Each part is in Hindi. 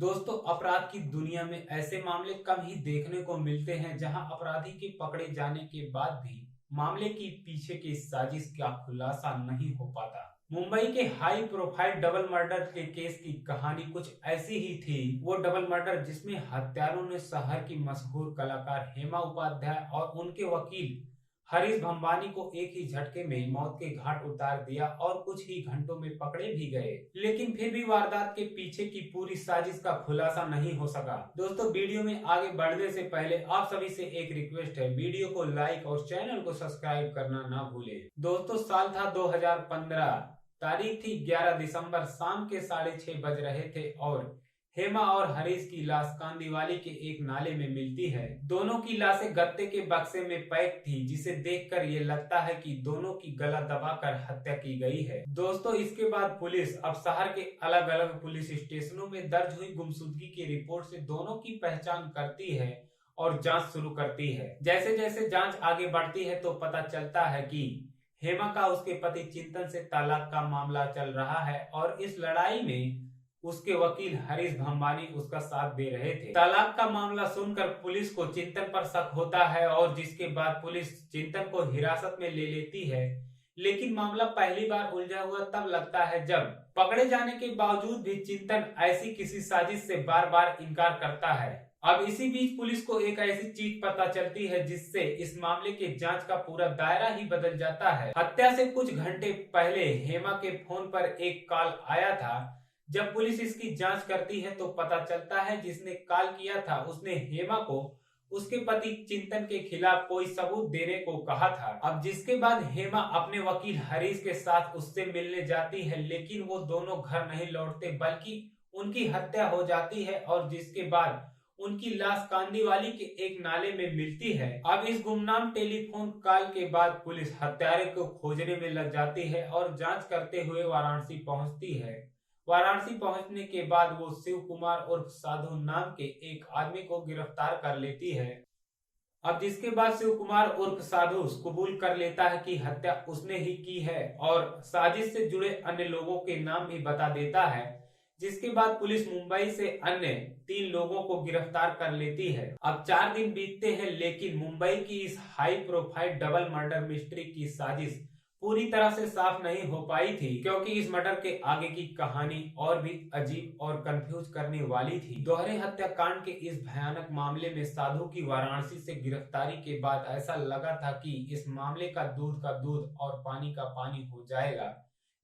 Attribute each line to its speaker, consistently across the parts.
Speaker 1: दोस्तों, अपराध की दुनिया में ऐसे मामले कम ही देखने को मिलते हैं जहां अपराधी के पकड़े जाने के बाद भी मामले की पीछे की साजिश का खुलासा नहीं हो पाता। मुंबई के हाई प्रोफाइल डबल मर्डर के केस की कहानी कुछ ऐसी ही थी। वो डबल मर्डर जिसमें हत्यारों ने शहर की मशहूर कलाकार हेमा उपाध्याय और उनके वकील हरीश भंबानी को एक ही झटके में मौत के घाट उतार दिया और कुछ ही घंटों में पकड़े भी गए। लेकिन फिर भी वारदात के पीछे की पूरी साजिश का खुलासा नहीं हो सका। दोस्तों, वीडियो में आगे बढ़ने से पहले आप सभी से एक रिक्वेस्ट है, वीडियो को लाइक और चैनल को सब्सक्राइब करना ना भूले। दोस्तों, साल था 2015, तारीख थी 11 दिसंबर, शाम के 6:30 बज रहे थे और हेमा और हरीश की लाश कांदीवाली के एक नाले में मिलती है। दोनों की लाशें गत्ते के बक्से में पैक थी, जिसे देखकर ये लगता है कि दोनों की गला दबाकर हत्या की गई है। दोस्तों, इसके बाद पुलिस अब शहर के अलग अलग पुलिस स्टेशनों में दर्ज हुई गुमशुदगी की रिपोर्ट से दोनों की पहचान करती है और जांच शुरू करती है। जैसे जैसे जांच आगे बढ़ती है तो पता चलता है कि हेमा का उसके पति चिंतन से तलाक का मामला चल रहा है और इस लड़ाई में उसके वकील हरीश भंबानी उसका साथ दे रहे थे। तलाक का मामला सुनकर पुलिस को चिंतन पर शक होता है और जिसके बाद पुलिस चिंतन को हिरासत में ले लेती है। लेकिन मामला पहली बार उलझा हुआ तब लगता है जब पकड़े जाने के बावजूद भी चिंतन ऐसी किसी साजिश से बार बार इनकार करता है। अब इसी बीच पुलिस को एक ऐसी चीज पता चलती है जिससे इस मामले के जांच का पूरा दायरा ही बदल जाता है। हत्या से कुछ घंटे पहले हेमा के फोन पर एक कॉल आया था। जब पुलिस इसकी जांच करती है तो पता चलता है जिसने कॉल किया था उसने हेमा को उसके पति चिंतन के खिलाफ कोई सबूत देने को कहा था। अब जिसके बाद हेमा अपने वकील हरीश के साथ उससे मिलने जाती है, लेकिन वो दोनों घर नहीं लौटते बल्कि उनकी हत्या हो जाती है और जिसके बाद उनकी लाश कांदीवाली के एक नाले में मिलती है। अब इस गुमनाम टेलीफोन कॉल के बाद पुलिस हत्यारे को खोजने में लग जाती है और जांच करते हुए वाराणसी पहुंचती है। वाराणसी पहुंचने के बाद वो शिव कुमार उर्फ साधु नाम के एक आदमी को गिरफ्तार कर लेती है। अब जिसके बाद शिव कुमार उर्फ साधु कबूल कर लेता है कि हत्या उसने ही की है और साजिश से जुड़े अन्य लोगों के नाम भी बता देता है। जिसके बाद पुलिस मुंबई से अन्य 3 लोगों को गिरफ्तार कर लेती है। अब 4 दिन बीतते हैं, लेकिन मुंबई की इस high profile double murder mystery की साजिश पूरी तरह से साफ नहीं हो पाई थी, क्योंकि इस मर्डर के आगे की कहानी और भी अजीब और कंफ्यूज करने वाली थी। दोहरे हत्याकांड के इस भयानक मामले में साधु की वाराणसी से गिरफ्तारी के बाद ऐसा लगा था कि इस मामले का दूध और पानी का पानी हो जाएगा,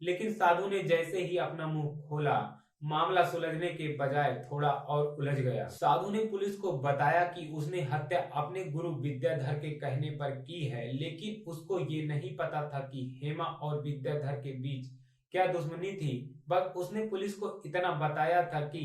Speaker 1: लेकिन साधु ने जैसे ही अपना मुंह खोला मामला सुलझने के बजाय थोड़ा और उलझ गया। साधु ने पुलिस को बताया कि उसने हत्या अपने गुरु विद्याधर के कहने पर की है, लेकिन उसको ये नहीं पता था कि हेमा और विद्याधर के बीच क्या दुश्मनी थी। बस उसने पुलिस को इतना बताया था कि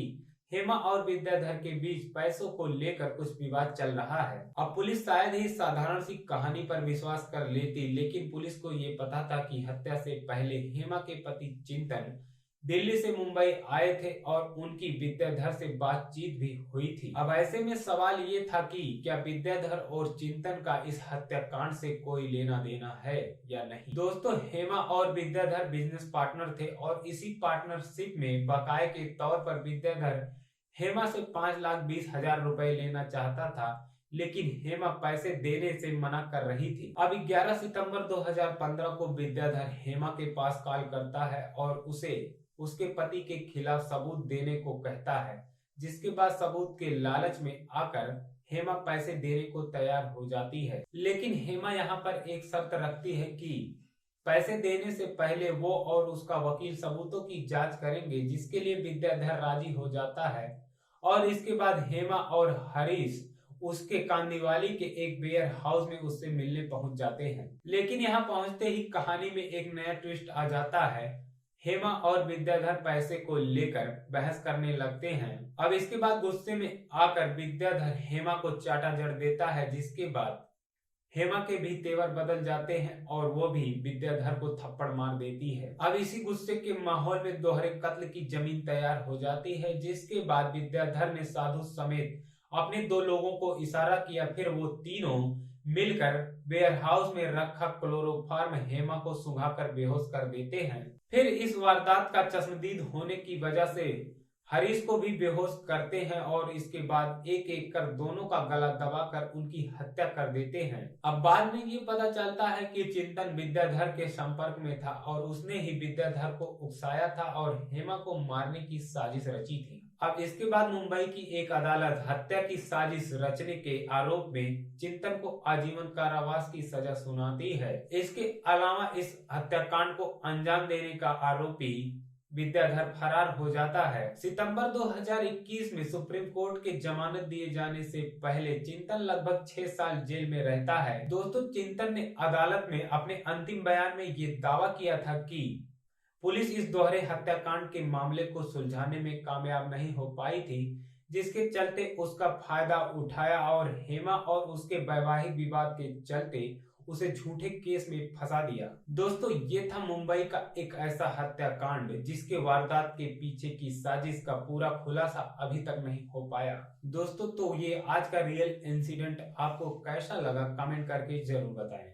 Speaker 1: हेमा और विद्याधर के बीच पैसों को लेकर कुछ विवाद चल रहा है। अब पुलिस शायद ही साधारण सी कहानी पर विश्वास कर लेती, लेकिन पुलिस को ये पता था कि हत्या से पहले हेमा के पति चिंतन दिल्ली से मुंबई आए थे और उनकी विद्याधर से बातचीत भी हुई थी। अब ऐसे में सवाल ये था कि क्या विद्याधर और चिंतन का इस हत्याकांड से कोई लेना देना है या नहीं। दोस्तों, हेमा और विद्याधर बिजनेस पार्टनर थे और इसी पार्टनरशिप में बकाये के तौर पर विद्याधर हेमा से 5,20,000 रुपए लेना चाहता था, लेकिन हेमा पैसे देने से मना कर रही थी। अब 11 सितंबर 2015 को विद्याधर हेमा के पास कॉल करता है और उसे उसके पति के खिलाफ सबूत देने को कहता है, जिसके बाद सबूत के लालच में आकर हेमा पैसे देने को तैयार हो जाती है। लेकिन हेमा यहाँ पर एक शर्त रखती है कि पैसे देने से पहले वो और उसका वकील सबूतों की जांच करेंगे, जिसके लिए विद्याधर राजी हो जाता है और इसके बाद हेमा और हरीश उसके कांदीवाली के एक वेयर हाउस में उससे मिलने पहुंच जाते हैं। लेकिन यहाँ पहुंचते ही कहानी में एक नया ट्विस्ट आ जाता है। हेमा और विद्याधर पैसे को लेकर बहस करने लगते हैं। अब इसके बाद गुस्से में आकर विद्याधर हेमा को चाटा जड़ देता है, जिसके बाद हेमा के भी तेवर बदल जाते हैं और वो भी विद्याधर को थप्पड़ मार देती है। अब इसी गुस्से के माहौल में दोहरे कत्ल की जमीन तैयार हो जाती है, जिसके बाद विद्याधर ने साधु समेत अपने 2 लोगों को इशारा किया। फिर वो तीनों मिलकर वेयर हाउस में रखा क्लोरोफार्म हेमा को सुंघाकर बेहोश कर देते हैं। फिर इस वारदात का चश्मदीद होने की वजह से हरीश को भी बेहोश करते हैं और इसके बाद एक एक कर दोनों का गला दबाकर उनकी हत्या कर देते हैं। अब बाद में ये पता चलता है कि चिंतन विद्याधर के संपर्क में था और उसने ही विद्याधर को उकसाया था और हेमा को मारने की साजिश रची थी। अब इसके बाद मुंबई की एक अदालत हत्या की साजिश रचने के आरोप में चिंतन को आजीवन कारावास की सजा सुनाती है। इसके अलावा इस हत्याकांड को अंजाम देने का आरोपी विद्याधर फरार हो जाता है। सितंबर 2021 में सुप्रीम कोर्ट के जमानत दिए जाने से पहले चिंतन लगभग 6 साल जेल में रहता है। दोस्तों, चिंतन ने अदालत में अपने अंतिम बयान में ये दावा किया था कि पुलिस इस दोहरे हत्याकांड के मामले को सुलझाने में कामयाब नहीं हो पाई थी, जिसके चलते उसका फायदा उठाया और हेमा और उसके वैवाहिक विवाद के चलते उसे झूठे केस में फंसा दिया। दोस्तों, ये था मुंबई का एक ऐसा हत्याकांड जिसके वारदात के पीछे की साजिश का पूरा खुलासा अभी तक नहीं हो पाया। दोस्तों, तो ये आज का रियल इंसिडेंट आपको कैसा लगा कमेंट करके जरूर बताएं।